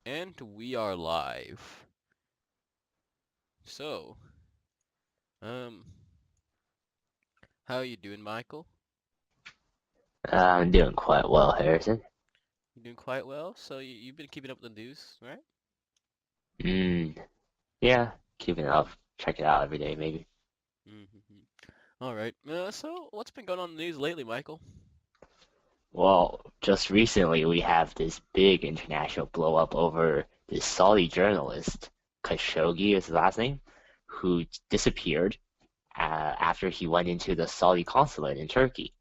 And we are live. So, um, how are you doing, Michael? I'm doing quite well, Harrison. You doing quite well. So you've been keeping up with the news, right? Mm, yeah, keeping up. Check it out every day, maybe. Mm-hmm. All right. So what's been going on in the news lately, Michael? Well, just recently we have this big international blow up over this Saudi journalist, Khashoggi is his last name, who disappeared after he went into the Saudi consulate in Turkey.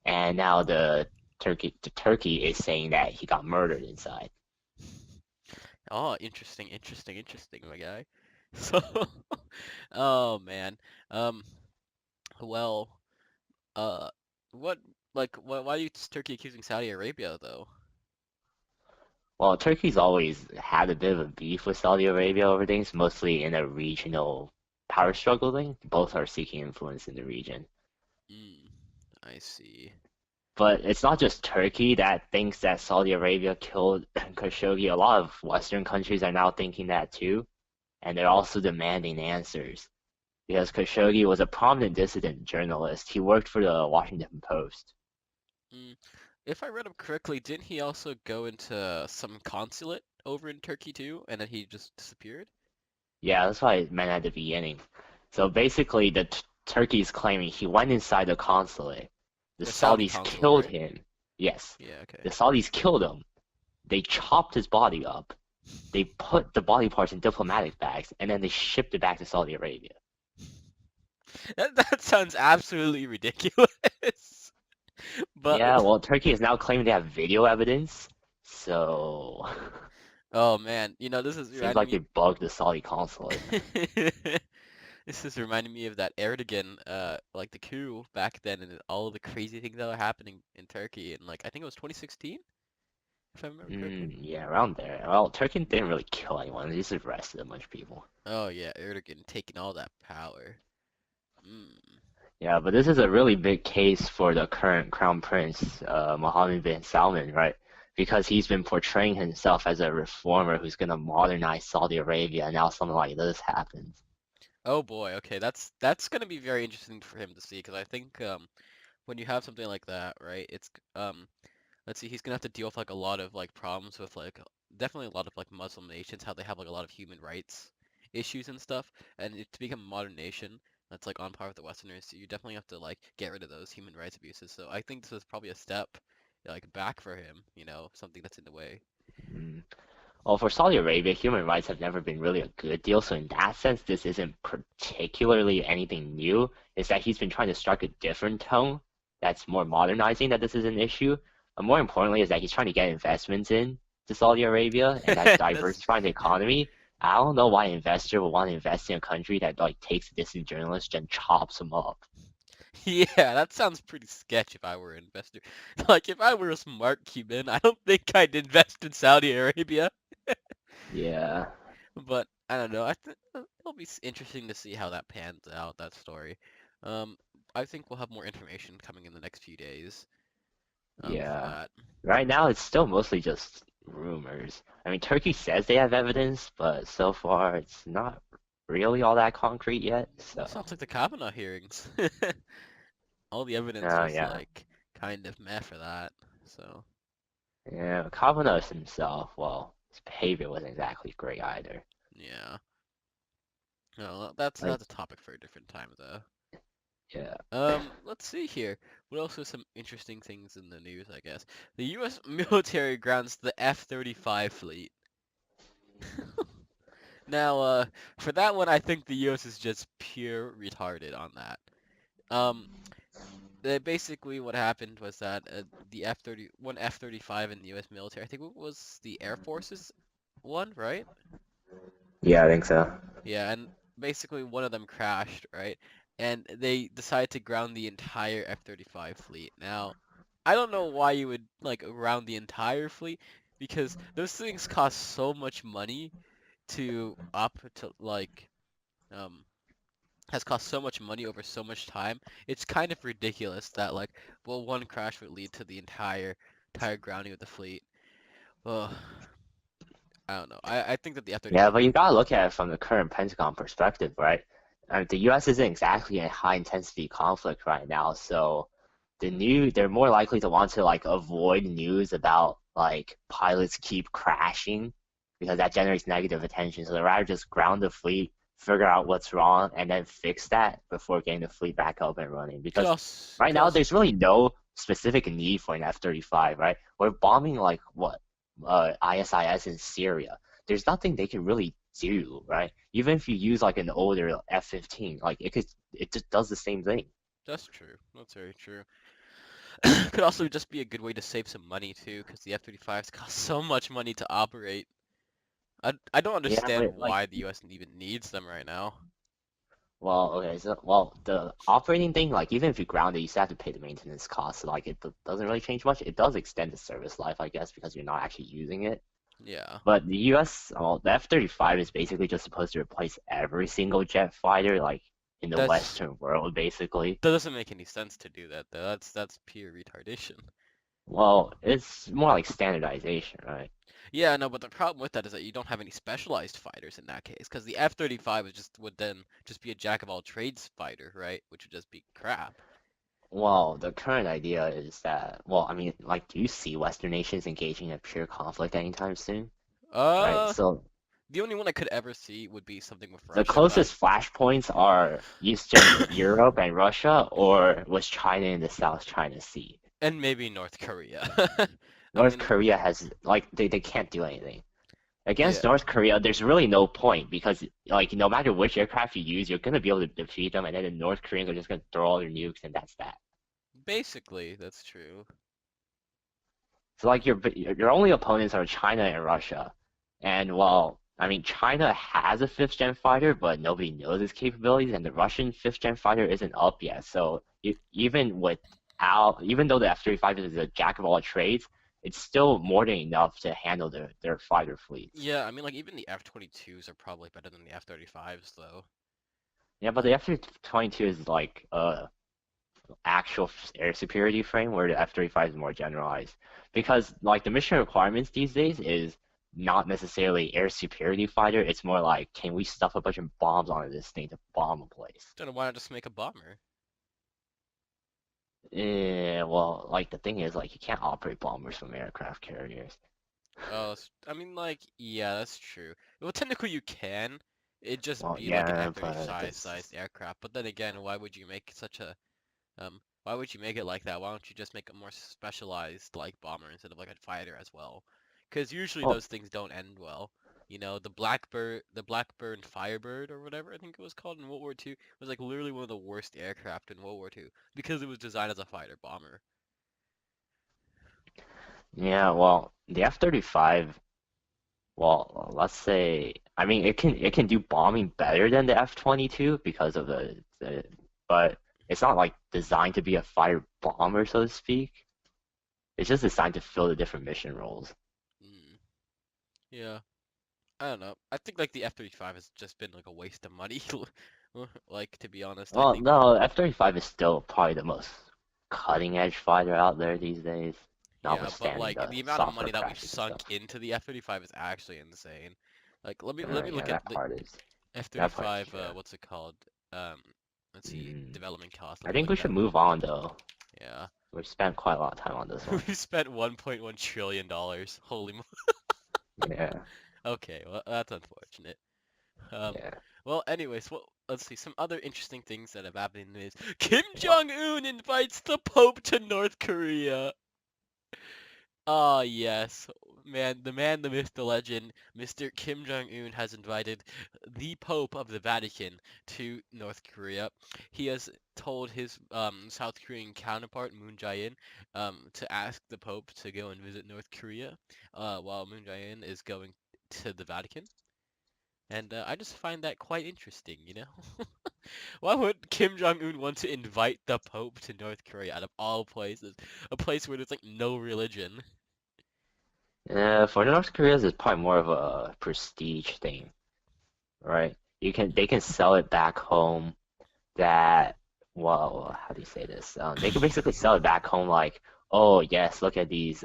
And now the Turkey is saying that he got murdered inside. Oh, interesting, my guy. So, oh man. Um, well, uh, what, why are you Turkey accusing Saudi Arabia though? Well, Turkey's always had a bit of a beef with Saudi Arabia over things, mostly in a regional power struggle thing. Both are seeking influence in the region. Mm, I see. But it's not just Turkey that thinks that Saudi Arabia killed Khashoggi. A lot of Western countries are now thinking that too, and they're also demanding answers. Because Khashoggi was a prominent dissident journalist. He worked for the Washington Post. Mm. If I read him correctly, didn't he also go into some consulate over in Turkey too, and then he just disappeared? Yeah, that's what I meant at the beginning. So basically, the Turkey's claiming he went inside the consulate. The The Saudi Saudis consulate, killed right? him. Yes, Yeah, the okay. Saudis killed him. They chopped his body up. They put the body parts in diplomatic bags, and then they shipped it back to Saudi Arabia. That sounds absolutely ridiculous. But Yeah, well, Turkey is now claiming they have video evidence. So oh man, this is seems reminding like me. they bugged the Saudi consulate. This is reminding me of that Erdogan, like the coup back then, and all the crazy things that were happening in Turkey, and like I think it was 2016, if I remember correctly. Yeah, around there. Well, Turkey didn't really kill anyone. They just arrested a bunch of people. Oh yeah, Erdogan taking all that power. Mm. Yeah, but this is a really big case for the current crown prince, Mohammed bin Salman, right? Because he's been portraying himself as a reformer who's going to modernize Saudi Arabia, and now something like this happens. Oh boy, okay, that's gonna be very interesting for him to see because I think when you have something like that, right, let's see, he's gonna have to deal with like a lot of like problems with like definitely a lot of like Muslim nations, how they have like a lot of human rights issues and stuff, and to become a modern nation that's like on par with the Westerners, you definitely have to like get rid of those human rights abuses. So I think this is probably a step like back for him, something that's in the way. Mm. Well, for Saudi Arabia, human rights have never been really a good deal, so in that sense, this isn't particularly anything new. It's that he's been trying to strike a different tone that's more modernizing that this is an issue. But more importantly, is that he's trying to get investments in to Saudi Arabia, and that's That's diversifying the economy. I don't know why an investor would want to invest in a country that like takes a dissident journalist and chops them up. yeah, that sounds pretty sketch if I were an investor. Like if I were a smart Cuban, I don't think I'd invest in Saudi Arabia. Yeah. But I don't know. I think it'll be interesting to see how that pans out, that story. Um, I think we'll have more information coming in the next few days, for Yeah. that. Right now, it's still mostly just rumors. I mean, Turkey says they have evidence, but so far it's not really all that concrete yet. Well, sounds So, like the Kavanaugh hearings. All the evidence oh was yeah, like kind of meh for that. So yeah. Kavanaugh himself, well, his behavior wasn't exactly great either. yeah, no, that's Like, a topic for a different time though. yeah, Let's see here. What else are some interesting things in the news, I guess? The U.S. military grounds the F-35 fleet. Now, for that one, I think the U.S. is just pure retarded on that. Um, basically what happened was that the one F-35 in the U.S. military, I think it was the Air Force's one, right? yeah, I think so. Yeah, and basically one of them crashed, right? And they decided to ground the entire F-35 fleet. Now, I don't know why you would like ground the entire fleet because those things cost so much money to up to like um has cost so much money over so much time. It's kind of ridiculous that like well one crash would lead to the entire grounding of the fleet. Well, I don't know. I think that the Yeah, F-35 but you would. gotta look at it from the current Pentagon perspective, right? The U.S. isn't exactly in high intensity conflict right now, so they're more likely to want to like avoid news about like pilots keep crashing because that generates negative attention. So they'd rather just ground the fleet, figure out what's wrong, and then fix that before getting the fleet back up and running. Could Because also right could now also there's really no specific need for an F-35, right? We're bombing like what ISIS in Syria. There's nothing they can really do, right? Even if you use like an older F-15, like it just does the same thing. That's true. That's very true. Could also just be a good way to save some money too, because the F-35s cost so much money to operate. I don't Yeah, understand but like, why the U.S. even needs them right now. well, okay, so the operating thing, like even if you ground it, you still have to pay the maintenance costs. So, like it doesn't really change much. It does extend the service life, I guess, because you're not actually using it. Yeah, But the U.S., well, the F-35 is basically just supposed to replace every single jet fighter, like in the that's Western world, basically. that doesn't make any sense to do that though. That's pure retardation. Well, it's more like standardization, right? Yeah, no, but the problem with that is that you don't have any specialized fighters in that case, because the F-35 would then just be a jack of all trades fighter, right? Which would just be crap. Well, the current idea is that, well, I mean, like, do you see Western nations engaging in pure conflict anytime soon? Right? Uh, So the only one I could ever see would be something with the Russia, but closest flashpoints are Eastern Europe and Russia, or was China in the South China Sea? and maybe North Korea. I North mean, Korea has, like, they can't do anything. yeah, Against North Korea, there's really no point because, like, no matter which aircraft you use, you're going to be able to defeat them, and then the North Koreans are just going to throw all their nukes, and that's that. basically that's true. So like your only opponents are China and Russia. And well, I mean China has a fifth gen fighter, but nobody knows its capabilities, and the Russian fifth gen fighter isn't up yet. So even though the F-35 is a jack of all trades, it's still more than enough to handle their fighter fleets. Yeah, I mean, like even the F-22s are probably better than the F-35s though. Yeah, but the F-22 is like actual air superiority frame where the F-35 is more generalized. Because like the mission requirements these days is not necessarily air superiority fighter, it's more like can we stuff a bunch of bombs onto this thing to bomb a place? Then why not just make a bomber? Well, like the thing is like you can't operate bombers from aircraft carriers. Oh, I mean, like, yeah, that's true. Well, technically you can. It'd just Well, be like an yeah, but F-35 sized aircraft. But then again, why would you make such a why would you make it like that? Why don't you just make a more specialized like bomber instead of like a fighter as well? Because usually well, those things don't end well. You know, the Blackbird Firebird or whatever I think it was called in World War II was like literally one of the worst aircraft in World War II because it was designed as a fighter bomber. yeah, well, the F-35. Well, let's say, I mean, it can do bombing better than the F-22 because of but it's not like designed to be a fighter bomber, so to speak. It's just designed to fill the different mission roles. Mm, yeah. I don't know. I think like the F-35 has just been like a waste of money. Like to be honest, I Well, think no, F-35 is still probably the most cutting edge fighter out there these days, yeah, but notwithstanding like the the amount of software money that we've crashes and sunk stuff. into the F-35 is actually insane. Like let me Yeah, look at that the part is that part's F-35 true. what's it called? Um let's see, Mm, development cost. Let I me think look we that should up real move quick. on though. Yeah. We've spent quite a lot of time on this one. We spent 1.1 trillion dollars. Holy mo Yeah, Okay, well that's unfortunate. Um yeah. well anyways, well let's see some other interesting things that have happened is Kim Well, Jong-un invites the Pope to North Korea. Ah, yes. Man, the myth, the legend, Mr. Kim Jong-un has invited the Pope of the Vatican to North Korea. He has told his South Korean counterpart, Moon Jae-in, to ask the Pope to go and visit North Korea, while Moon Jae-in is going to the Vatican. And I just find that quite interesting, you know? Why would Kim Jong-un want to invite the Pope to North Korea out of all places? A place where there's like no religion. for North Koreans, it's probably more of a prestige thing, right? They can sell it back home that how do you say this? They can basically sell it back home like, oh yes, look at these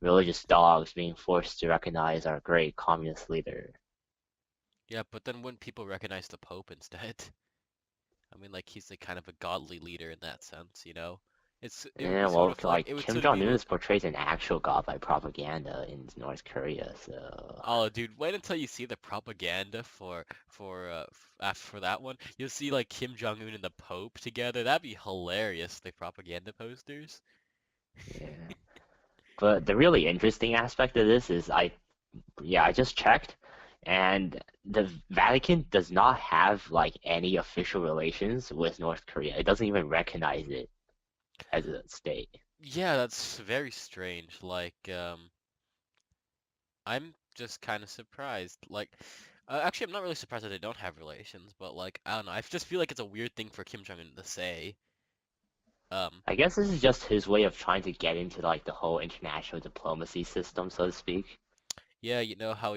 religious dogs being forced to recognize our great communist leader. Yeah, but then wouldn't people recognize the Pope instead? I mean, like he's like kind of a godly leader in that sense, you know? It would be And sort well, of like like it would Kim sort of be Jong Un is portrayed as an actual god by propaganda in North Korea, so oh, dude, wait until you see the propaganda for that one. You'll see like Kim Jong Un and the Pope together. That'd be hilarious. The propaganda posters. yeah. But the really interesting aspect of this is I just checked, and the Vatican does not have like any official relations with North Korea. It doesn't even recognize it as a state. Yeah, that's very strange. I'm just kind of surprised. Actually, I'm not really surprised that they don't have relations, but like, I don't know. I just feel like it's a weird thing for Kim Jong Un to say. Um, I guess this is just his way of trying to get into like the whole international diplomacy system, so to speak. yeah, you know how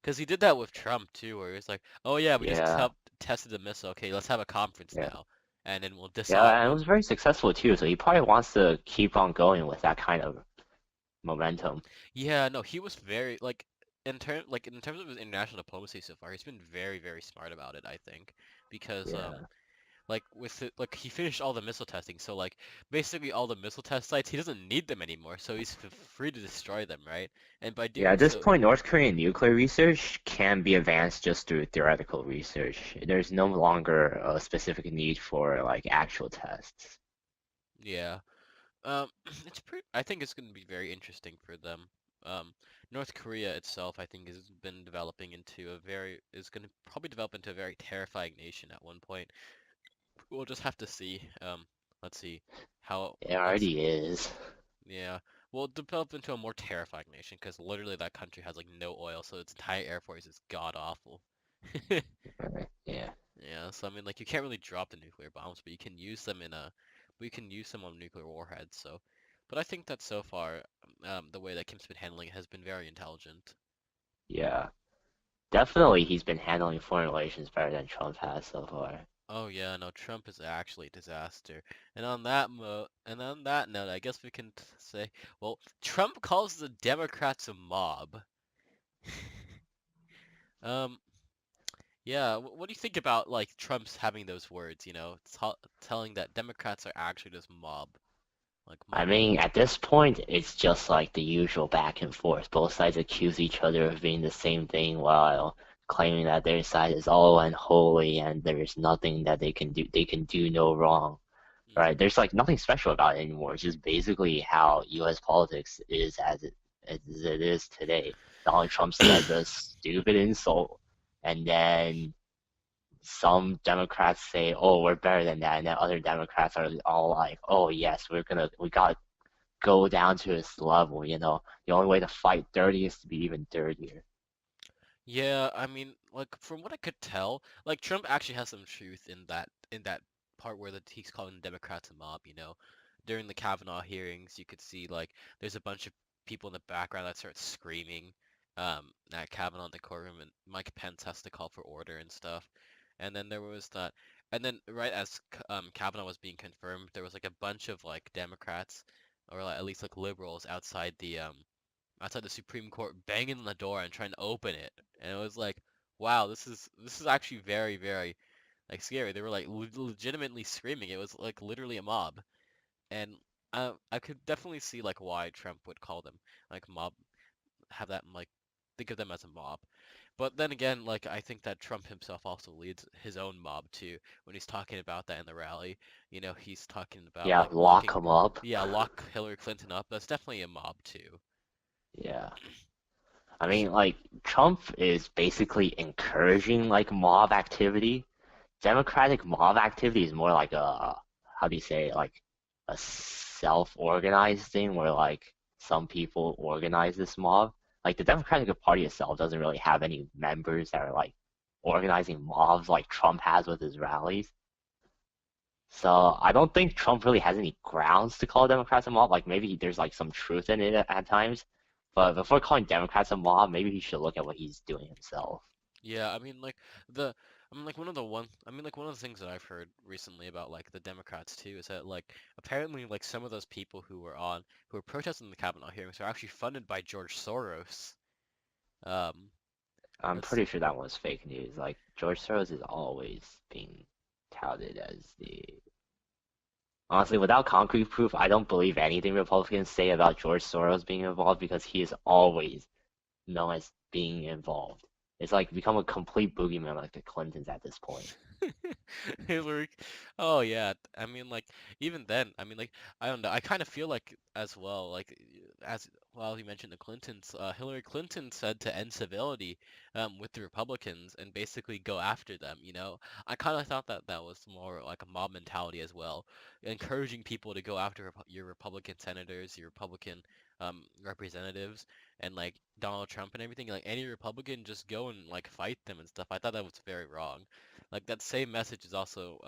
because he did that with Trump too, where he was like, "Oh yeah, we just Yeah, tested the missile. Okay, let's have a conference yeah, now, and then we'll yeah, decide." and it was very successful too. So he probably wants to keep on going with that kind of momentum. Yeah, no, he was very in terms of his international diplomacy so far, he's been very, very smart about it, I think, because Yeah. like he finished all the missile testing, so like basically all the missile test sites, he doesn't need them anymore, so he's free to destroy them, right? And by Yeah, doing at this so, point, North Korean nuclear research can be advanced just through theoretical research. There's no longer a specific need for like actual tests. yeah. Um, I think it's going to be very interesting for them. Um, North Korea itself, I think, has been developing into is going to probably develop into a very terrifying nation at one point. We'll just have to see. Let's see how, It let's, already is. yeah, we'll develop into a more terrifying nation because literally that country has like no oil, so its entire air force is god awful. Right. Yeah. Yeah, so I mean, like you can't really drop the nuclear bombs, but you can use them but you can use them on nuclear warheads. So, but I think that so far, the way that Kim's been handling it has been very intelligent. Yeah. Definitely he's been handling foreign relations better than Trump has so far. Oh yeah, no, Trump is actually a disaster. And on that note, I guess we can say, well, Trump calls the Democrats a mob. Um, yeah, what do you think about like Trump's having those words, telling that Democrats are actually just I mob mean, like? at this point, it's just like the usual back and forth. Both sides accuse each other of being the same thing while claiming that their side is all unholy and there's nothing that they can do. They can do no wrong. Right? Hmm. There's like nothing special about it anymore. It's just basically how U.S. politics is as it is today. Donald Trump says a stupid insult, and then some Democrats say, "Oh, we're better than that," and then other Democrats are all like, "Oh, yes, we gotta go down to his level." The only way to fight dirty is to be even dirtier. Yeah, I mean, like from what I could tell, like Trump actually has some truth in that part where he's calling the Democrats a mob, you know. During the Kavanaugh hearings, you could see like there's a bunch of people in the background that start screaming at Kavanaugh in the courtroom, and Mike Pence has to call for order and stuff. And then there was that, and then right as Kavanaugh was being confirmed, there was like a bunch of like Democrats or like, at least like liberals outside the Supreme Court banging on the door and trying to open it. And it was like, wow, this is actually very, very like scary. They were like legitimately screaming. It was like literally a mob. And I could definitely see like why Trump would call them like mob, have that like think of them as a mob. But then again, like I think that Trump himself also leads his own mob too when he's talking about that in the rally. He's talking about Yeah, like lock him up. lock Hillary Clinton up. That's definitely a mob too. Yeah. I mean, like, Trump is basically encouraging like mob activity. Democratic mob activity is more like how do you say it, like a self-organized thing where like some people organize this mob. Like the Democratic Party itself doesn't really have any members that are like organizing mobs like Trump has with his rallies. So I don't think Trump really has any grounds to call Democrats a mob. Like maybe there's like some truth in it at times, but before calling Democrats a mob, maybe he should look at what he's doing himself. Yeah, I mean, like the one of the things that I've heard recently about like the Democrats too is that like apparently like some of those people who were protesting the Kavanaugh hearings are actually funded by George Soros. Um, I'm let's pretty sure that was fake news. Like George Soros is always being touted as the honestly, without concrete proof, I don't believe anything Republicans say about George Soros being involved because he is always known as being involved. It's like become a complete boogeyman like the Clintons at this point. Hillary. Oh yeah. I mean like even then, I mean like I don't know. I kind of feel like as well like as well you mentioned the Clintons, Hillary Clinton said to end civility with the Republicans and basically go after them, you know. I kind of thought that that was more like a mob mentality as well, encouraging people to go after your Republican senators, your Republican representatives and like Donald Trump and everything. Like any Republican just go and like fight them and stuff. I thought that was very wrong. Like that same message is also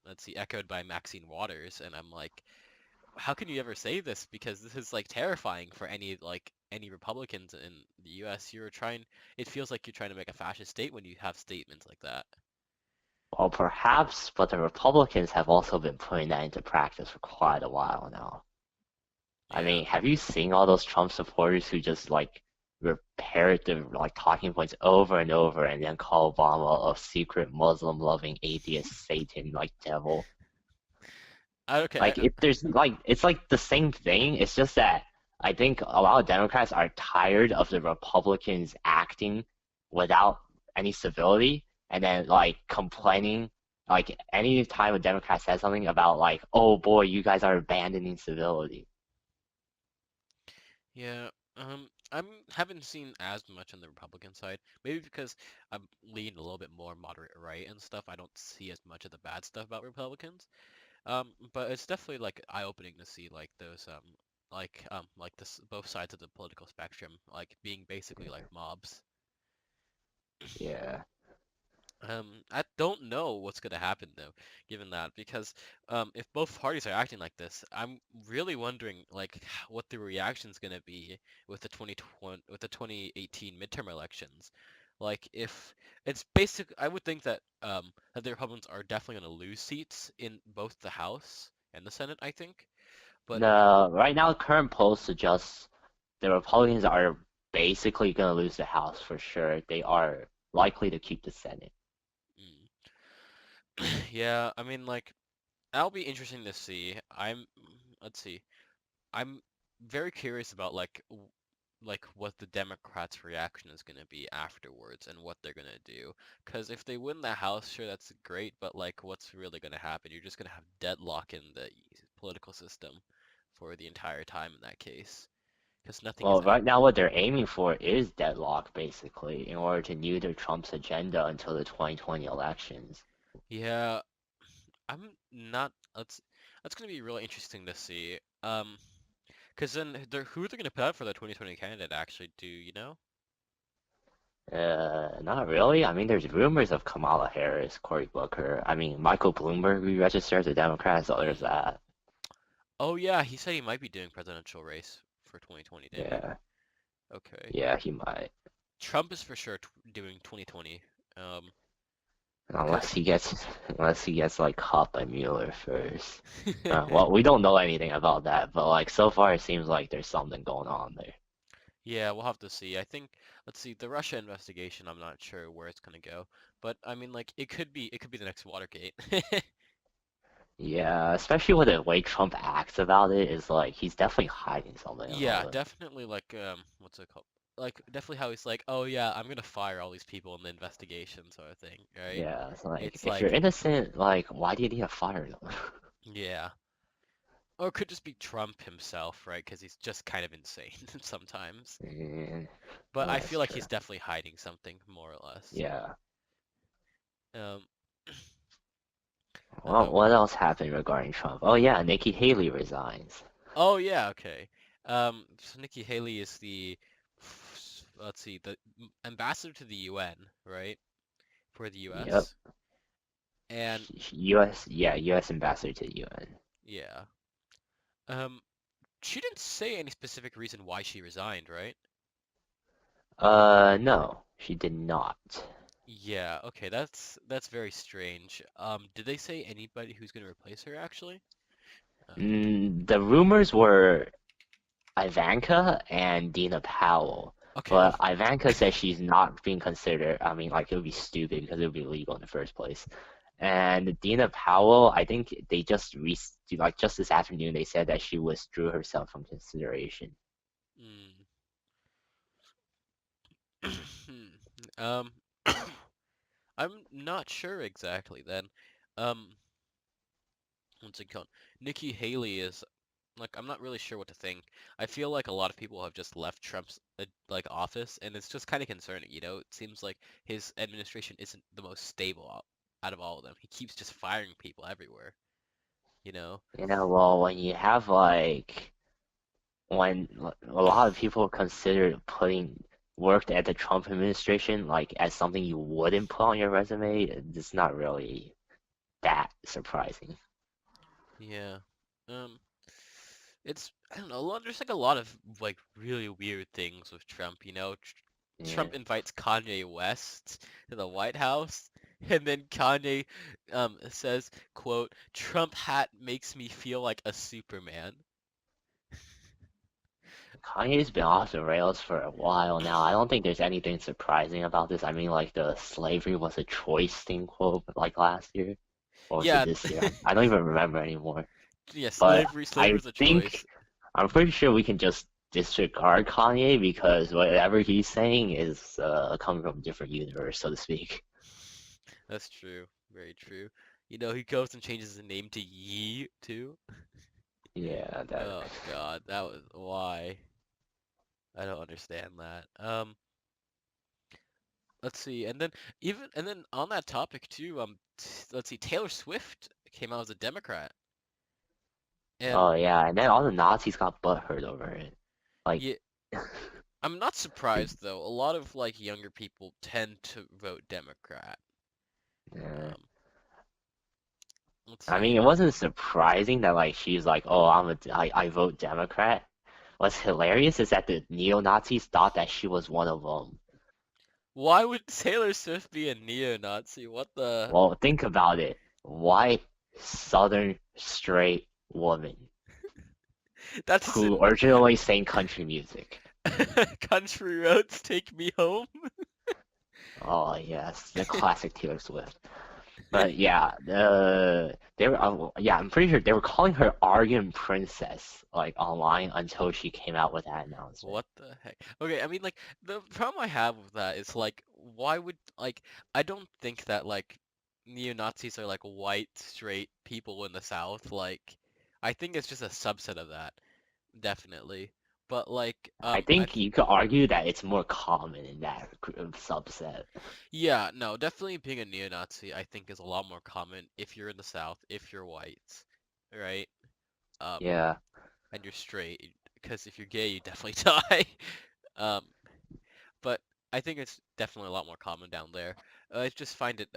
let's see echoed by Maxine Waters and I'm like how can you ever say this because this is like terrifying for any Republicans in the US. It feels like you're trying to make a fascist state when you have statements like that. Well, perhaps, but the Republicans have also been putting that into practice for quite a while now. I Yeah. mean, have you seen all those Trump supporters who just like repeat the like talking points over and over and then call Obama a secret Muslim loving atheist Satan like devil? Okay. Like if there's like it's like the same thing. It's just that I think a lot of Democrats are tired of the Republicans acting without any civility and then like complaining like any time a Democrat says something about like, oh boy, you guys are abandoning civility. Yeah. I haven't seen as much on the Republican side. Maybe because I'm leaning a little bit more moderate right and stuff. I don't see as much of the bad stuff about Republicans. But it's definitely like eye-opening to see like those like this both sides of the political spectrum like being basically like mobs. Yeah. I don't know what's gonna happen though, given that because if both parties are acting like this, I'm really wondering like what the reaction's gonna be with the 2020 with the 2018 midterm elections. Like if it's basic, I would think that the Republicans are definitely gonna lose seats in both the House and the Senate, I think. But No, right now current polls suggest the Republicans are basically gonna lose the House for sure. They are likely to keep the Senate. mm, yeah, I mean like that'll be interesting to see. Let's see. I'm very curious about like what the Democrats' reaction is going to be afterwards and what they're going to do. Because if they win the House, sure, that's great, but like what's really going to happen? You're just going to have deadlock in the political system for the entire time in that case. Because nothing is Well, any. right now what they're aiming for is deadlock, basically, in order to neuter Trump's agenda until the 2020 elections. Yeah, I'm not. That's going to be really interesting to see. Because then who they're going to put out for the 2020 candidate actually? Do you know? Not really. I mean, there's rumors of Kamala Harris, Cory Booker. I mean, Michael Bloomberg re-registered as a Democrat, so there's Mm. that. Oh yeah, he said he might be doing presidential race for 2020, didn't he? Yeah, Okay. yeah, he might. Trump is for sure t doing 2020. Um, because Unless he gets, unless he gets like caught by Mueller first. Well, we don't know anything about that, but like so far it seems like there's something going on there. yeah, we'll have to see. I think let's see the Russia investigation. I'm not sure where it's gonna go, but I mean like it could be the next Watergate. Yeah, especially with the way Trump acts about it is like he's definitely hiding something Yeah, about it. definitely like what's it called? Like definitely how he's like, oh yeah, I'm gonna fire all these people in the investigation sort of thing, right? Yeah, it's like It's if you're like innocent, like why do you need to fire them? yeah. Or it could just be Trump himself, right? Because he's just kind of insane sometimes. Mm, But well, I that's feel like true. he's definitely hiding something, more or less. Yeah. Um, Well, oh, what else happened regarding Trump? Oh yeah, Nikki Haley resigns. oh yeah, okay. So Nikki Haley is let's see, the ambassador to the UN, right? For the Yep. US. And U.S. Yeah, U.S. ambassador to the UN. yeah. Um, she didn't say any specific reason why she resigned, right? No, she did not. Yeah, okay, that's very strange. Did they say anybody who's gonna replace her actually? Um, The rumors were Ivanka and Dina Powell, okay, well, but Ivanka says she's not being considered. I mean, like it would be stupid because it would be illegal in the first place. And Dina Powell, I think they just like just this afternoon they said that she withdrew herself from consideration. mm, um, I'm not sure exactly then. Um, what's it called? Nikki Haley is like I'm not really sure what to think. I feel like a lot of people have just left Trump's like office, and it's just kind of concerning. It seems like his administration isn't the most stable out of all of them. He keeps just firing people everywhere. You know? Yeah, well, when you have like when a lot of people consider putting worked at the Trump administration like as something you wouldn't put on your resume, it's not really that surprising. Yeah. Um, it's I don't know. There's like a lot of like really weird things with Trump. Yeah. Trump invites Kanye West to the White House, and then Kanye says, "quote Trump hat makes me feel like a Superman." Kanye's been off the rails for a while now. I don't think there's anything surprising about this. I mean, like the slavery was a choice thing quote like last year, or was it Yeah, this year? I don't even remember anymore. yeah. But Slavery I was a choice. think I'm pretty sure we can just disregard Kanye because whatever he's saying is coming from a different universe, so to speak. That's true. Very true. He goes and changes his name to Yee too. Yeah, that. Oh God, that was why. I don't understand that. Let's see, and then on that topic too, let's see, Taylor Swift came out as a Democrat, and Oh yeah, and then all the Nazis got butthurt over it. Like, yeah, I'm not surprised though. A lot of like younger people tend to vote Democrat. yeah. Um, let's I mean, see, it wasn't surprising that like she's like, oh, I vote Democrat. What's hilarious is that the neo-Nazis thought that she was one of them. why would Taylor Swift be a neo-Nazi? What the? Well, think about it. White, Southern, straight woman That's just who an originally sang country music. country roads take me home. Oh yes, the classic Taylor Swift. But yeah, they were yeah, I'm pretty sure they were calling her Aryan Princess like online until she came out with that announcement. What the heck? Okay, I mean, like, the problem I have with that is, like, why would, like, I don't think that, like, neo-Nazis are, like, white, straight people in the South. Like, I think it's just a subset of that, definitely. But, like, I think you could argue that it's more common in that subset. yeah, no, definitely being a neo-Nazi, I think, is a lot more common if you're in the South, if you're white, right? Um, Yeah. and you're straight, because if you're gay, you definitely die. Um, but I think it's definitely a lot more common down there. I just find it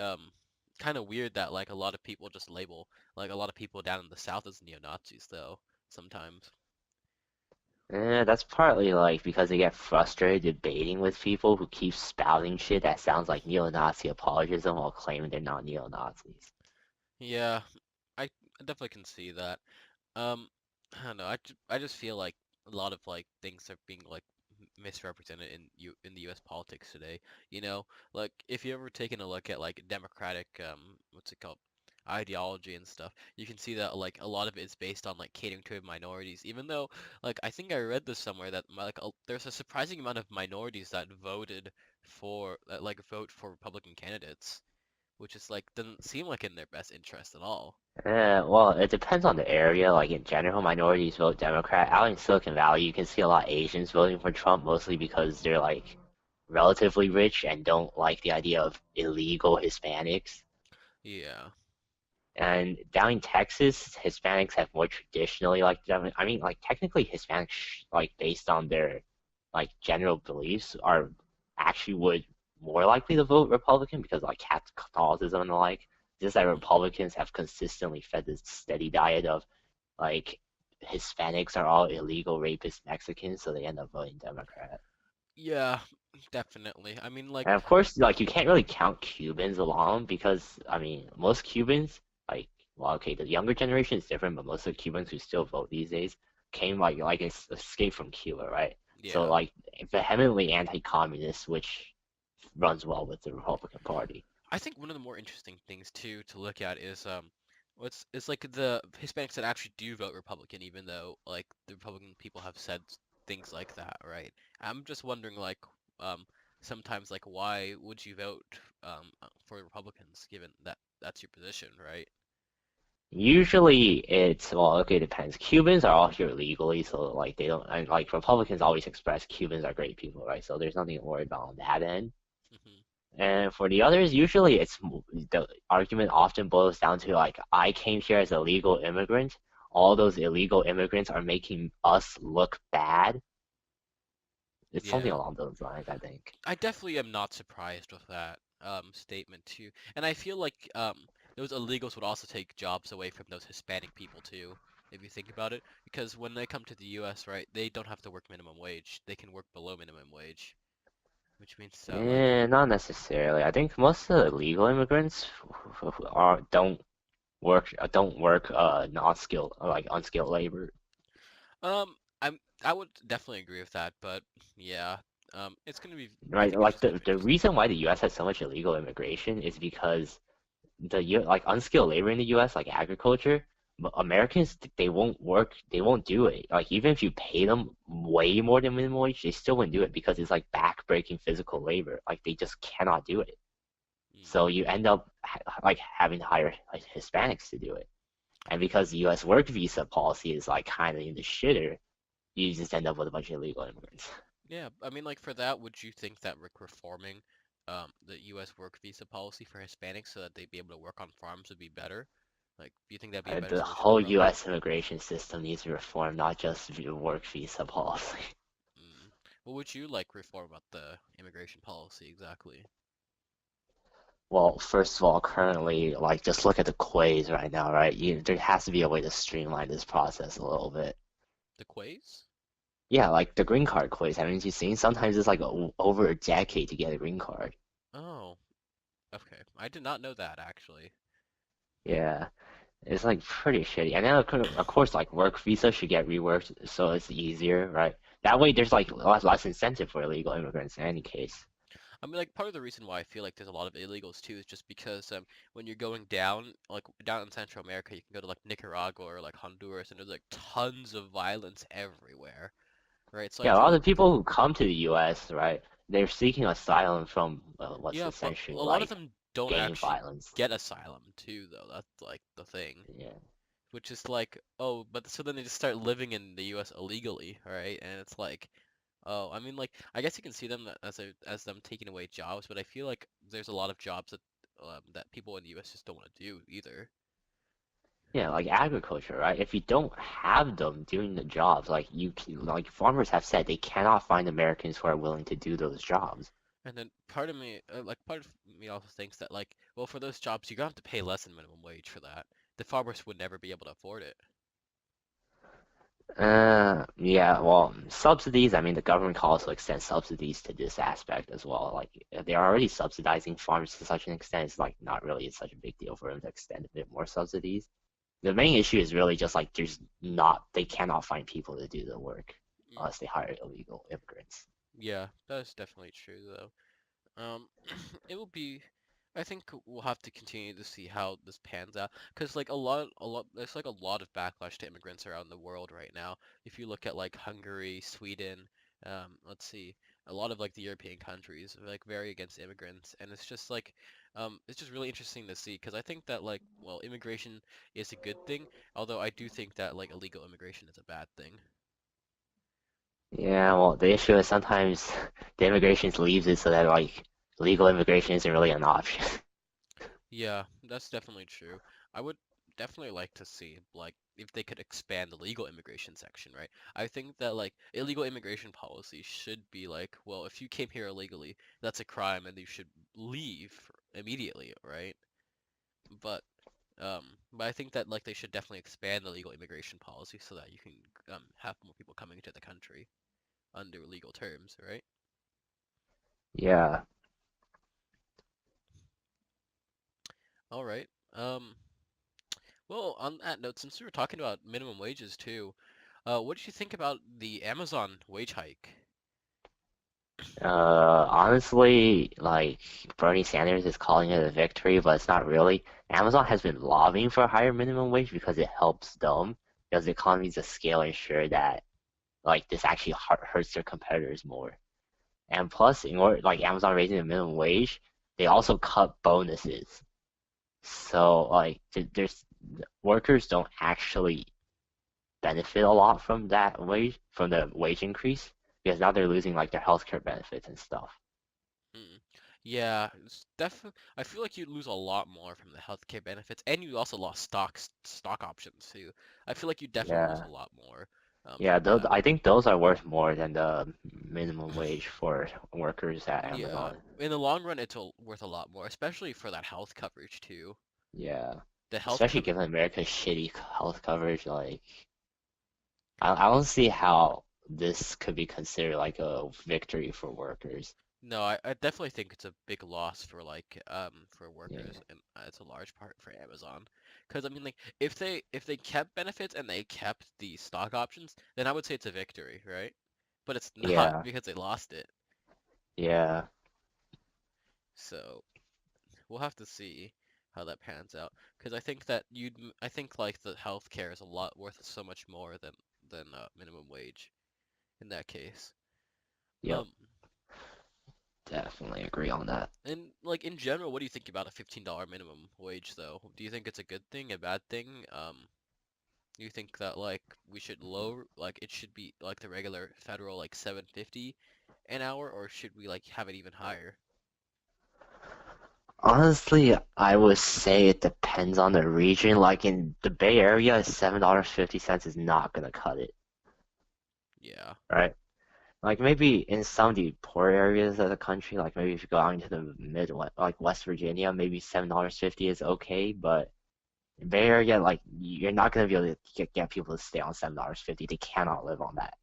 kind of weird that like a lot of people just label like a lot of people down in the South as neo-Nazis though sometimes. That's partly like because they get frustrated debating with people who keep spouting shit that sounds like neo-Nazi apologism while claiming they're not neo-Nazis. Yeah, I definitely can see that. Um, I don't know. I just feel like a lot of like things are being like misrepresented in the U.S. politics today. Like if you ever taken a look at like Democratic what's it called ideology and stuff, you can see that like a lot of it is based on like catering to minorities. Even though like I think I read this somewhere that like there's a surprising amount of minorities that voted for like vote for Republican candidates, which is like doesn't seem like in their best interest at all. Well, it depends on the area. Like in general, minorities vote Democrat. Out in Silicon Valley, you can see a lot of Asians voting for Trump, mostly because they're like relatively rich and don't like the idea of illegal Hispanics. Yeah. And down in Texas, Hispanics have more traditionally like I mean, like technically Hispanics, like based on their like general beliefs, are actually would more likely to vote Republican because like Catholicism and the like. Just that Hmm. Republicans have consistently fed this steady diet of like Hispanics are all illegal rapist Mexicans, so they end up voting Democrat. Yeah. Definitely. I mean, like, And of course, like you can't really count Cubans alone because I mean most Cubans, like well, okay, the younger generation is different, but most of the Cubans who still vote these days came escaped from Cuba, right? So yeah. like vehemently anti-communist, which runs well with the Republican Party. I think one of the more interesting things too to look at is what's it's like the Hispanics that actually do vote Republican, even though like the Republican people have said things like that, right? I'm just wondering like um sometimes like why would you vote for Republicans given that that's your position, right? Usually it's well, okay, it depends. Cubans are all here legally, so like they don't and like Republicans always express Cubans are great people, right? So there's nothing to worry about on that end. Hmm. And for the others, usually the argument often boils down to like, I came here as a legal immigrant. All those illegal immigrants are making us look bad. It's something Yeah. along those lines, I think. I definitely am not surprised with that statement too. And I feel like those illegals would also take jobs away from those Hispanic people too, if you think about it. Because when they come to the US, right, they don't have to work minimum wage. They can work below minimum wage, which means that like Not necessarily. I think most of the legal immigrants are don't work non-skilled like unskilled labor. I would definitely agree with that, but yeah, it's gonna be I Right? think it's Like just gonna be the interesting. reason why the US has so much illegal immigration is because like unskilled labor in the U.S. like agriculture, Americans they won't work, they won't do it. Like even if you pay them way more than minimum wage, they still wouldn't do it because it's like back-breaking physical labor. Like they just cannot do it. Mm, So you end up like having to hire like Hispanics to do it. And because the U.S. work visa policy is like kind of in the shitter, you just end up with a bunch of illegal immigrants. yeah, I mean like for that, would you think that reforming the U.S. work visa policy for Hispanics so that they'd be able to work on farms would be better? Like, do you think that'd be a better The solution than whole Trump? U.S. immigration system needs to reform, not just the work visa policy. Mm. What would you like reform about the immigration policy exactly? Well, first of all, currently, like, just look at the quiz right now, right? There has to be a way to streamline this process a little bit. The Quays? Yeah, like the green card quiz. Haven't you seen? Sometimes it's like over a decade to get a green card. Oh, okay. I did not know that actually. Yeah, it's like pretty shitty. And then of course, like work visa should get reworked so it's easier, right? That way, there's like less incentive for illegal immigrants in any case. I mean, like part of the reason why I feel like there's a lot of illegals too is just because when you're going down, like down in Central America, you can go to like Nicaragua or like Honduras, and there's like tons of violence everywhere, right? So I Yeah, a feel lot like of people who come to the U.S., right? They're seeking asylum from what's yeah, but essentially a lot of like them don't gang actually violence. get asylum too, though. That's like the thing. Yeah. Which is like, oh, but so then they just start living in the U.S. illegally, right? And it's like, oh, I mean, like, I guess you can see them as them taking away jobs, but I feel like there's a lot of jobs that people in the U.S. just don't want to do either. Yeah, like agriculture, right? If you don't have them doing the jobs, like farmers have said, they cannot find Americans who are willing to do those jobs. And then part of me, part of me also thinks that, like, well, for those jobs, you're gonna have to pay less than minimum wage for that. The farmers would never be able to afford it. Yeah, well, subsidies, I mean, the government can also extend subsidies to this aspect as well. Like, they're already subsidizing farms to such an extent, it's like not really such a big deal for them to extend a bit more subsidies. The main issue is really just like they cannot find people to do the work Mm, unless they hire illegal immigrants. yeah, that's definitely true, though. It will be. I think we'll have to continue to see how this pans out, because like there's like a lot of backlash to immigrants around the world right now. If you look at like Hungary, Sweden, let's see, a lot of like the European countries are like very against immigrants, and it's just really interesting to see, because I think that like, well, immigration is a good thing, although I do think that like illegal immigration is a bad thing. Yeah, well, the issue is sometimes the immigration leaves it so that like legal immigration isn't really an option. Yeah, that's definitely true. I would definitely like to see like if they could expand the legal immigration section, right? I think that like illegal immigration policy should be like, well, if you came here illegally, that's a crime and you should leave immediately, right? But but I think that like they should definitely expand the legal immigration policy so that you can have more people coming into the country under legal terms, right? Yeah. All right. Well, on that note, since we were talking about minimum wages too, what did you think about the Amazon wage hike? Honestly, like Bernie Sanders is calling it a victory, but it's not really. Amazon has been lobbying for a higher minimum wage because it helps them, because the economies of scale ensure that like this actually hurts their competitors more. And plus, in order like Amazon raising the minimum wage, they also cut bonuses. So like there's workers don't actually benefit a lot from that wage from the wage increase because now they're losing like their healthcare benefits and stuff. Mm. Yeah, it's I feel like you'd lose a lot more from the healthcare benefits, and you also lost stock options too. I feel like you definitely lose Yeah. a lot more Yeah, from those, that. I think those are worth more than the minimum wage for workers at Yeah, Amazon. in the long run, worth a lot more, especially for that health coverage too. Yeah. The health Especially cover, given America's shitty health coverage, like I don't see how this could be considered like a victory for workers. no, I definitely think it's a big loss for Yeah. workers, and it's a large part for Amazon. Because I mean, like if they kept benefits and they kept the stock options, then I would say it's a victory, right? But it's not Yeah. because they lost it. Yeah. So we'll have to see how that pans out. Because I think like the healthcare is a lot worth so much more than minimum wage in that case. Yep. Um, Definitely agree on that. and like in general, what do you think about a $15 minimum wage though? Do you think it's a good thing, a bad thing? Do you think that like we should lower like it should be like the regular federal like 7.50 an hour, or should we like have it even higher? Honestly, I would say it depends on the region. Like in the Bay Area, $7.50 is not gonna cut it, Yeah. right? Like maybe in some of the poor areas of the country, like maybe if you go out into the Midwest, like West Virginia, maybe $7.50 is okay, but in Bay Area, like you're not gonna be able to get people to stay on $7.50. They cannot live on that.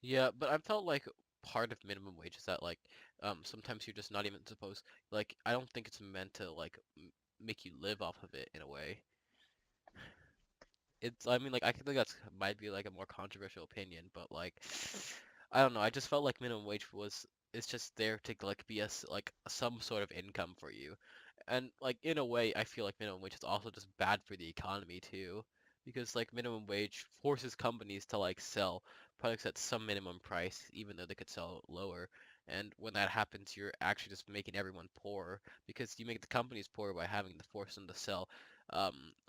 Yeah, but I felt like part of minimum wage is that like sometimes you're just not even supposed like I don't think it's meant to like m make you live off of it in a way. It's I mean like I think that's might be like a more controversial opinion, but like I don't know. I just felt like minimum wage was it's just there to like be like some sort of income for you, and like in a way I feel like minimum wage is also just bad for the economy too, because like minimum wage forces companies to like sell products at some minimum price even though they could sell lower. And when that happens, you're actually just making everyone poorer because you make the companies poorer by having to force them to sell,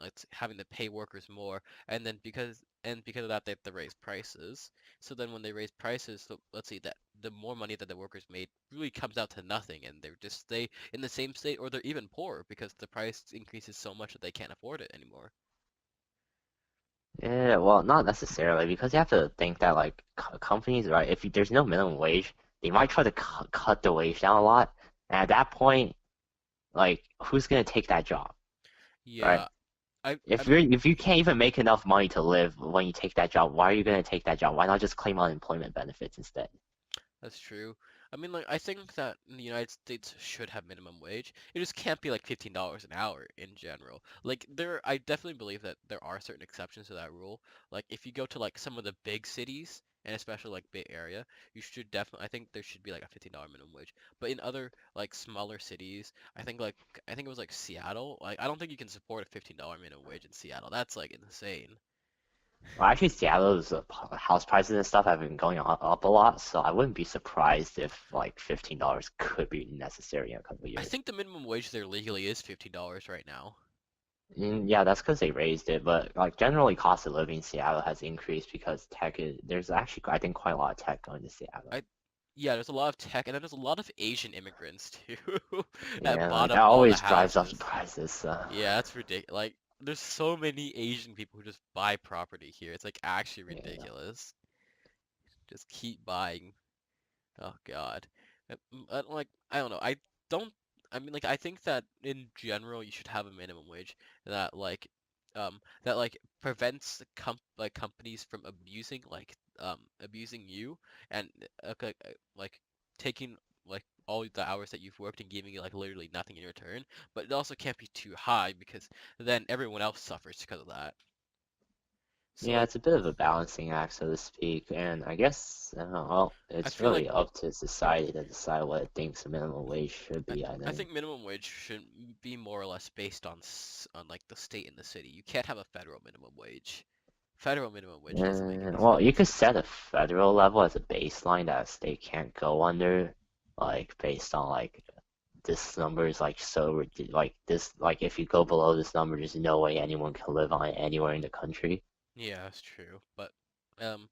it's having to pay workers more, and then because of that they have to raise prices. So then when they raise prices, so let's see that the more money that the workers made really comes out to nothing, and they're just stay in the same state, or they're even poorer because the price increases so much that they can't afford it anymore. Yeah, well, not necessarily because you have to think that like companies, right? If there's no minimum wage, they might try to cut the wage down a lot, and at that point, like who's gonna take that job, right? Yeah, I If mean, you can't even make enough money to live when you take that job, why are you gonna take that job? Why not just claim unemployment benefits instead? that's true. I mean, like, I think that the United States should have minimum wage. It just can't be like $15 an hour in general. Like, I definitely believe that there are certain exceptions to that rule. Like, if you go to like some of the big cities, and especially like Bay Area, you should definitely, I think there should be like a $15 minimum wage. But in other like smaller cities, I think it was like Seattle. Like, I don't think you can support a $15 minimum wage in Seattle. That's like insane. Well, actually, Seattle's house prices and stuff have been going up a lot, so I wouldn't be surprised if like $15 could be necessary in a couple of I years. think the minimum wage there legally is $15 right now. Yeah, that's because they raised it, but like generally, cost of living in Seattle has increased because there's actually I think quite a lot of tech going to Seattle. I Yeah, there's a lot of tech, and then there's a lot of Asian immigrants too that Yeah, bought like up that all the always drives up the houses. prices. So. Yeah, that's ridiculous. Like, there's so many Asian people who just buy property here. It's like actually Yeah. ridiculous. Just keep buying. Oh God. Like, I don't know. Don't. I mean, like, I think that in general you should have a minimum wage that like prevents companies from abusing you and like taking like all the hours that you've worked and giving you like literally nothing in return, but it also can't be too high because then everyone else suffers because of that. So Yeah, like it's a bit of a balancing act, so to speak, and I guess I don't know, well, I it's feel like really up to society to decide what it thinks a minimum wage should I, be, I I think. think minimum wage should be more or less based on on like the state and the city. You can't have a federal minimum wage. Federal minimum wage doesn't make any Well, you could sense. set a federal level as a baseline that a state can't go under, like based on like this number is like like this like if you go below this number, there's no way anyone can live on it anywhere in the country. Yeah, that's true. But um,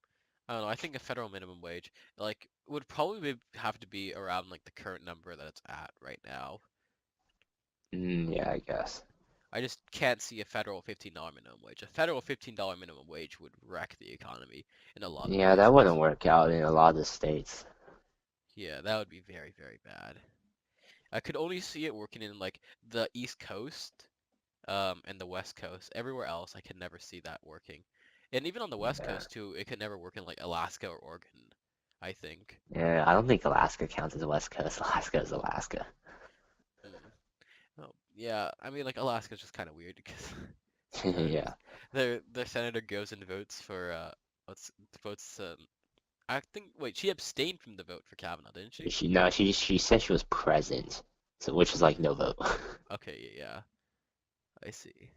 I don't know. I think a federal minimum wage like would probably have to be around like the current number that it's at right now. Yeah, I guess. I just can't see a federal $15 minimum wage. A federal $15 minimum wage would wreck the economy in a lot of Yeah, that places. wouldn't work out in a lot of states. Yeah, that would be very, very bad. I could only see it working in like the East Coast, and the West Coast. Everywhere else, I could never see that working. And even on the West Yeah. Coast too, it could never work in like Alaska or Oregon, I think. Yeah, I don't think Alaska counts as West Coast. Alaska is Alaska. Mm. Oh, yeah, I mean like Alaska's just kind of weird because sometimes Yeah. their senator goes and votes for what's votes I think wait, she abstained from the vote for Kavanaugh, didn't she? She no, she said she was present, so which is like no vote. Okay, yeah, I see.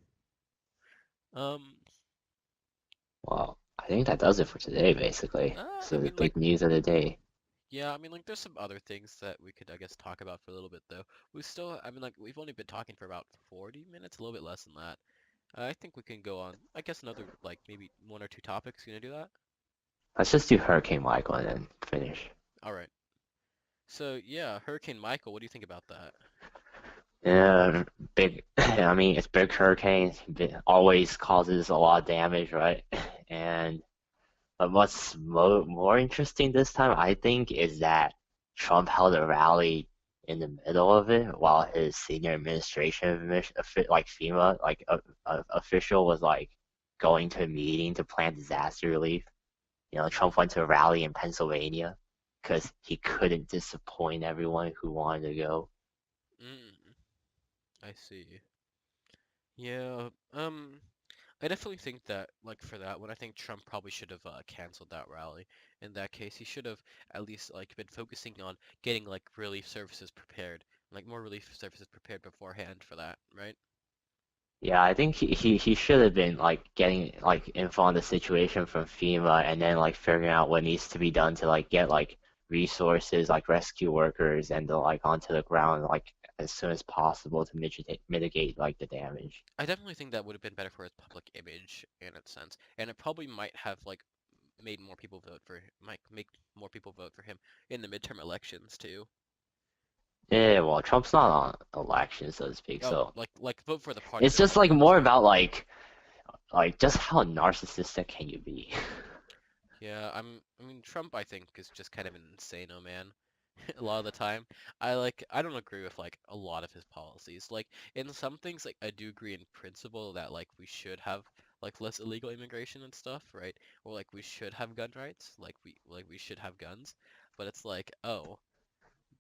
Um, Well, I think that does it for today, basically. I So the mean like big news of the day. yeah, I mean like there's some other things that we could I guess talk about for a little bit though. We still I mean like we've only been talking for about 40 minutes, a little bit less than that. I think we can go on I guess another like maybe one or two topics. You gonna do that? Let's just do Hurricane Michael and then finish. All right. So yeah, Hurricane Michael, what do you think about that? Yeah, big. I mean, it's big hurricane. Always causes a lot of damage, right? And but what's more interesting this time, I think, is that Trump held a rally in the middle of it while his senior administration, like FEMA, like a official was like going to a meeting to plan disaster relief. You know, Mm, Trump went to a rally in Pennsylvania because he couldn't disappoint everyone who wanted to go. mm, I see. Yeah, I definitely think that, like, for that one, I think Trump probably should have canceled that rally. In that case, he should have at least, like, been focusing on getting, like, relief services prepared, like, more relief services prepared beforehand for that, right? Yeah, I think he should have been like getting like info on the situation from FEMA and then like figuring out what needs to be done to like get like resources like rescue workers and the like onto the ground like as soon as possible to mitigate like the damage. I definitely think that would have been better for his public image in a sense, and it probably might have, like, made more people vote for, might make more people vote for him in the midterm elections, too. Yeah, well, Trump's not on election, so to speak, Oh, so like vote for the party it's that just Trump like votes more for. about like just how narcissistic can you be? Yeah, I mean, Trump, I think, is just kind of an insano man. A lot of the time, I don't agree with like a lot of his policies. Like in some things, like I do agree in principle that like we should have like less illegal immigration and stuff, right? Or like we should have gun rights, like we should have guns. But it's like, oh,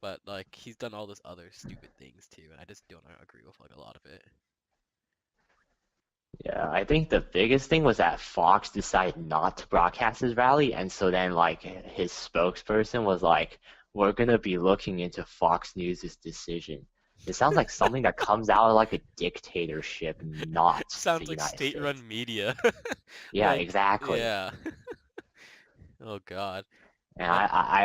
but like he's done all this other stupid things too, and I just don't agree with like a lot of it. Yeah, I think the biggest thing was that Fox decided not to broadcast his rally, and so then like his spokesperson was like, "We're gonna be looking into Fox News' decision." It sounds like something that comes out of like a dictatorship, not the Sounds like United States. state-run media. Yeah, Like, exactly. yeah. Oh God. And But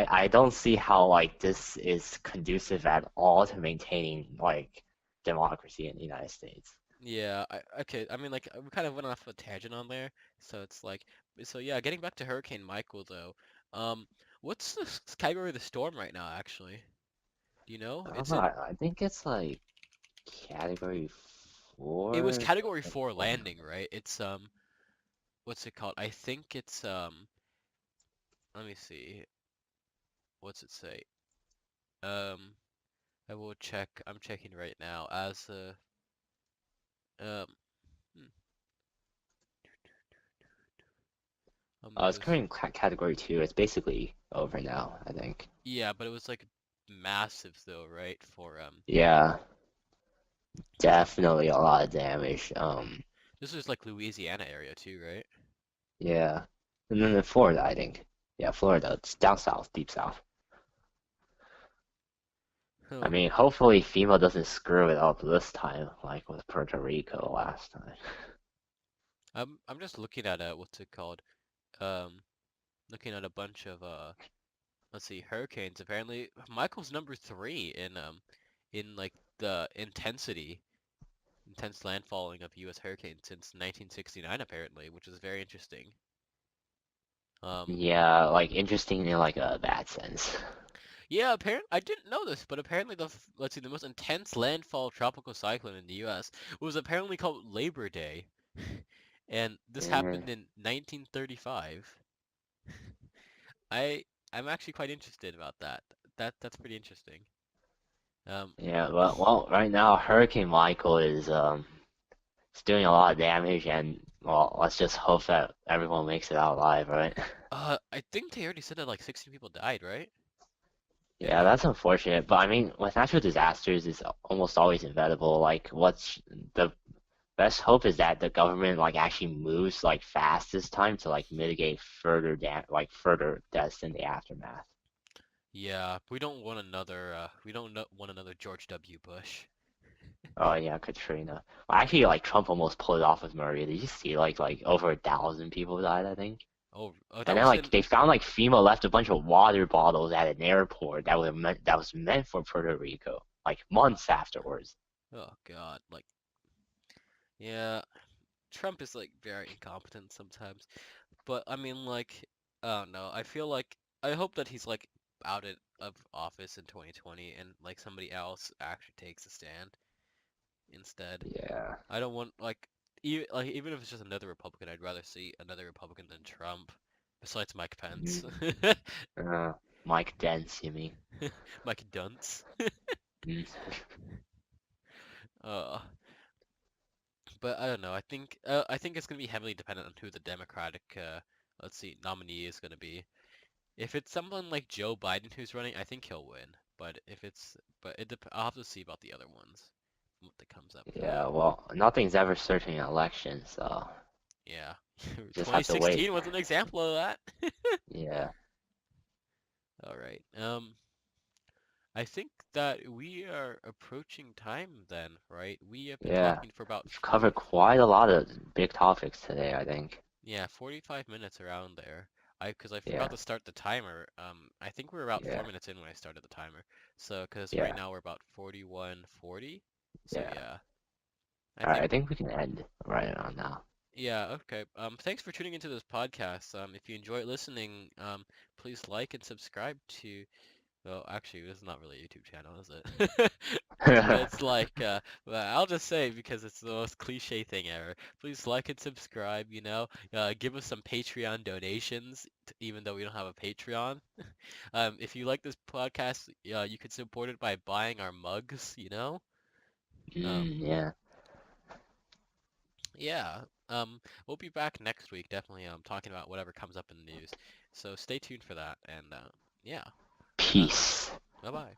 I don't see how like this is conducive at all to maintaining like democracy in the United States. yeah, okay. I mean, like, we kind of went off a tangent on there, so it's like, so yeah. Getting back to Hurricane Michael, though, um, what's the category of the storm right now? Actually, do you know? I don't It's know. in. I think it's like category It was 4, Category like 4 one. landing, right? It's what's it called? I think it's let me see. What's it say? Um, I will check. I'm checking right now. As um, hmm, It's it was currently category 2. It's basically over now, I think. yeah, but it was like massive though, right? For Yeah, Trump. definitely a lot of damage. This is like Louisiana area too, right? Yeah. And then in Florida, I think. Yeah, Florida. It's down south, deep south. I Oh, mean, hopefully FEMA doesn't screw it up this time, like with Puerto Rico last time. I'm just looking at what's it called? Um, looking at a bunch of let's see, hurricanes. Apparently, Michael's number three in like the intense landfalling of U.S. hurricanes since 1969, apparently, which is very interesting. Um, Yeah, like interesting in like a bad sense. yeah, apparently I didn't know this, but apparently let's see, the most intense landfall tropical cyclone in the U.S. was apparently called Labor Day, and this Yeah, happened in 1935. I I'm actually quite interested about that. That's pretty interesting. Um, yeah, well, right now Hurricane Michael is doing a lot of damage, and well, let's just hope that everyone makes it out alive, right? I think they already said that like 16 people died, right? Yeah, And that's unfortunate, but I mean, with natural disasters, it's almost always inevitable. Like, what's the best hope is that the government like actually moves like fast this time to like mitigate like further deaths in the aftermath. yeah, we don't want another George W. Bush. Oh yeah, Katrina. Well, actually, like Trump almost pulled it off with Maria. Did you see like over 1,000 people died, I think? Oh, And that then was like in. they found like FEMA left a bunch of water bottles at an airport that was meant for Puerto Rico, like months afterwards. Oh God, like yeah, Trump is like very incompetent sometimes. But I mean, like, I don't know. I feel like I hope that he's like of office in 2020 and like somebody else actually takes a stand instead. Yeah. I don't want even if it's just another Republican, I'd rather see another Republican than Trump. Besides Mike Pence, Mm. Mike Dents, you mean? Mike Dunce. Mm. Uh, but I don't know. I think it's gonna be heavily dependent on who the Democratic let's see nominee is gonna be. If it's someone like Joe Biden who's running, I think he'll win. I'll have to see about the other ones, what that comes up for that. Yeah, well, nothing's ever certain in elections, so Yeah, just have to wait. 2016 was an example of that. Yeah. All right. I think that we are approaching time then, right? We have been Yeah. talking for about We've covered quite a lot of big topics today, I think. yeah, 45 minutes around there. Because I forgot Yeah. to start the timer. I think we're about Yeah. 4 minutes in when I started the timer. So, because right Yeah. now we're about 41:40. So Yeah. yeah, I All right, think I think we can end right on now. yeah, okay. Thanks for tuning into this podcast. If you enjoy listening, please like and subscribe to. Well, actually, this is not really a YouTube channel, is it? It's like, well, I'll just say because it's the most cliche thing ever. Please like and subscribe, you know. Give us some Patreon donations, even though we don't have a Patreon. If you like this podcast, you could support it by buying our mugs, you know. Um, Yeah. yeah. We'll be back next week, definitely, talking about whatever comes up in the news. So stay tuned for that, and yeah. Uh, Peace. bye-bye.